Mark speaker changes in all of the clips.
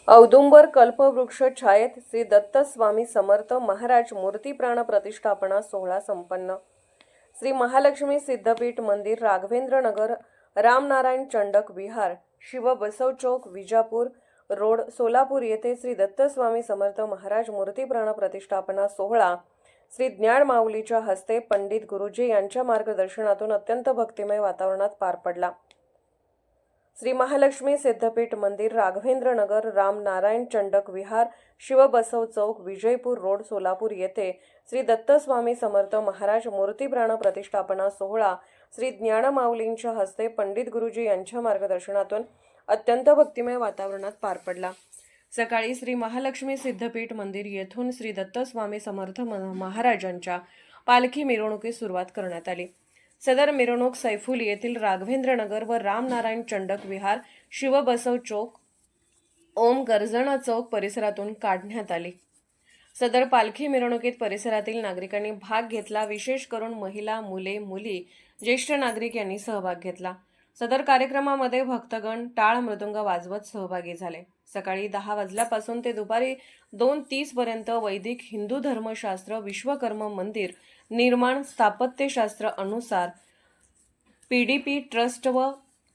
Speaker 1: औदुंबर कल्पवृक्ष छायेत श्री दत्त स्वामी समर्थ महाराज मूर्ती प्राण प्रतिष्ठापना सोहळा संपन्न। श्री महालक्ष्मी सिद्धपीठ मंदिर, राघवेंद्र नगर, रामनारायण चंडक विहार, शिव बसव चौक, विजापूर रोड, सोलापूर येथे श्री दत्त स्वामी समर्थ महाराज मूर्ती प्राण प्रतिष्ठापना सोहळा श्री ज्ञान माऊलीच्या हस्ते पंडित गुरुजी यांच्या मार्गदर्शनातून अत्यंत भक्तिमय वातावरणात पार पडला। श्री महालक्ष्मी सिद्धपीठ मंदिर, राघवेंद्र नगर, रामनारायण चंडक विहार, शिव बसव चौक, विजयपूर रोड, सोलापूर येथे श्री दत्त स्वामी समर्थ महाराज मूर्ती प्राण प्रतिष्ठापना सोहळा श्री ज्ञान माऊलींच्या हस्ते पंडित गुरुजी यांच्या मार्गदर्शनातून अत्यंत भक्तिमय वातावरणात पार पडला। सकाळी श्री महालक्ष्मी सिद्धपीठ मंदिर येथून श्री दत्त स्वामी समर्थ महाराजांच्या पालखी मिरवणुकीस सुरुवात करण्यात आली। सदर मिरवणूक सैफुल येथील राघवेंद्र नगर व रामनारायण चंडक विहार, शिव बसव चौक, ओम गर्जना चौक परिसरातून काढण्यात आली। सदर पालखी मिरवणुकीत परिसरातील नागरिकांनी भाग घेतला। विशेष करून महिला, मुले, मुली, ज्येष्ठ नागरिक यांनी सहभाग घेतला। सदर कार्यक्रमामध्ये भक्तगण टाळ मृदुंग वाजवत सहभागी झाले। सकाळी 10 वाजल्यापासून ते दुपारी 2:30 पर्यंत वैदिक हिंदू धर्मशास्त्र, विश्वकर्म मंदिर निर्माण स्थापत्यशास्त्र अनुसार पीडीपी ट्रस्ट व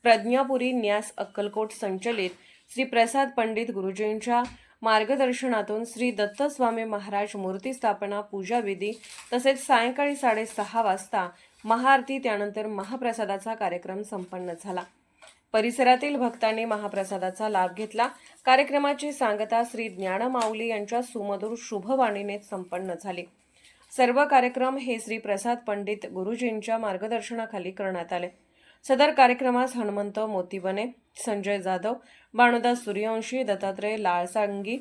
Speaker 1: प्रज्ञापुरी न्यास अक्कलकोट संचलित श्री प्रसाद पंडित गुरुजींच्या मार्गदर्शनातून श्री दत्त स्वामी महाराज मूर्ती स्थापना पूजा विधी तसेच सायंकाळी 6:30 वाजता महाआरती, त्यानंतर महाप्रसादाचा कार्यक्रम संपन्न झाला। परिसरातील भक्तांनी महाप्रसादाचा लाभ घेतला। कार्यक्रमाची सांगता श्री ज्ञान माऊली यांच्या सुमधुर शुभवाणीने संपन्न झाली। सर्व कार्यक्रम हे श्री प्रसाद पंडित गुरुजींच्या मार्गदर्शनाखाली करण्यात आले। सदर कार्यक्रमास हनुमंत मोतीबने, संजय जाधव, भानुदास सूर्यवंशी, दत्तात्रय लाळसांगी,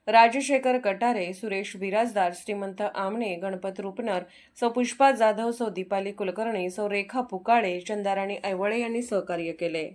Speaker 1: राजशेखर कटारे, सुरेश बिराजदार, श्रीमंत आमणे, गणपत रुपनर, सौ पुष्पा जाधव, सौ दीपाली कुलकर्णी, सौ रेखा पुकाळे, चंदाराणी ऐवळे यांनी सहकार्य केले।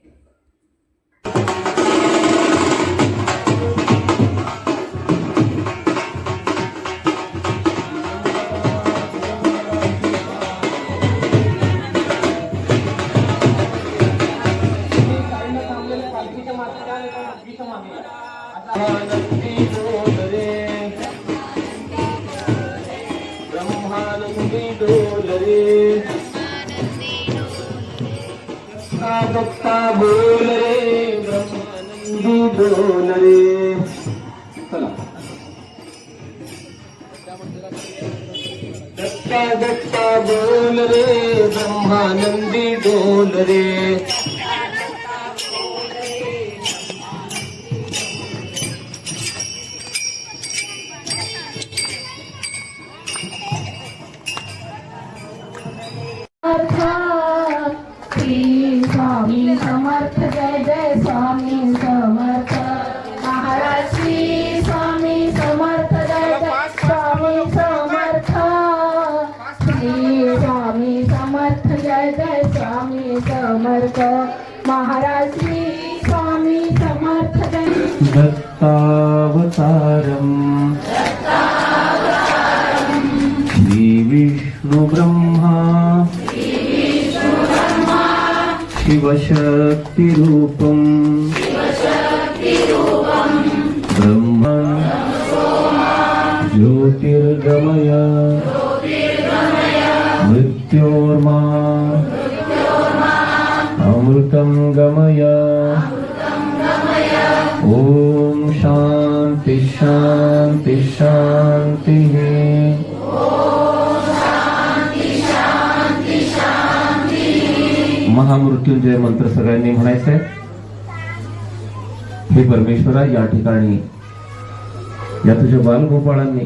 Speaker 2: ब्रह्मानंदी डोलरे दत्ता बोल रे, ब्रह्मानंदी डोलरे। चला, दत्ता दत्ता बोल रे, ब्रह्मानंदी डोलरे।
Speaker 3: श्री स्वामी समर्थ, जय जय स्वामी समर्थ महाराज। श्री स्वामी समर्थ, जय जय स्वामी समर्थ। श्री स्वामी समर्थ, जय जय स्वामी समर्थ महाराज। श्री स्वामी समर्थ, जय
Speaker 2: दत्तावतारम श्री विष्णु ब्रह्मा शिवशक्ति रूपम ब्रह्म ज्योतिर्गमय मृत्योर्मा अमृतं गमय। ओम शांति शांति शांति। महामृत्युंजय मंत्र सगळ्यांनी म्हणायचंय। हे परमेश्वरा, या ठिकाणी या तुझ्या बालगोपाळांनी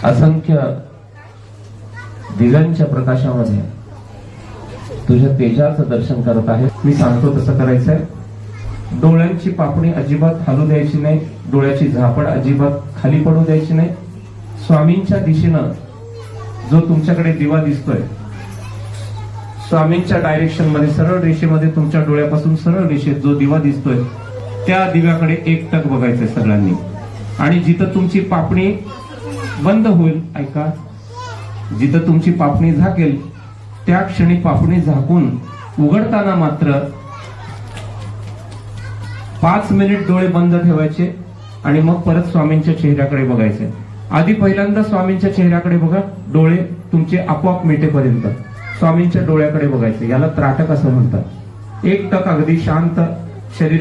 Speaker 2: असंख्य दिव्यांच्या प्रकाशामध्ये तुझ्या तेजाचं दर्शन करत आहे। मी सांगतो तसं करायचंय। डोळ्यांची पापणी अजिबात हलू द्यायची नाही, डोळ्याची झापड अजिबात खाली पडू द्यायची नाही। स्वामींच्या दिशेनं जो तुमच्याकडे दिवा दिसतोय, स्वामींच्या डायरेक्शन मध्ये, सरळ रेषेमध्ये, तुमच्या डोळ्यापासून सरळ रेषेत जो दिवा दिसतोय त्या दिव्याकडे एकटक बघायचंय सगळ्यांनी। आणि जिथं तुमची पापणी बंद होईल, ऐका, जिथं तुमची पापणी झाकेल त्या क्षणी पापणी झाकून उघडताना मात्र 5 मिनिट डोळे बंद ठेवायचे आणि मग परत स्वामींच्या चेहऱ्याकडे बघायचे. आधी पहिल्यांदा स्वामींच्या चेहऱ्याकडे बघा, डोळे तुमचे आपोआप मिटेपर्यंत स्वामींच्या डोळ्याकडे बघायचे. याला त्राटक असं म्हणतात. एक टक अगदी शांत शरीर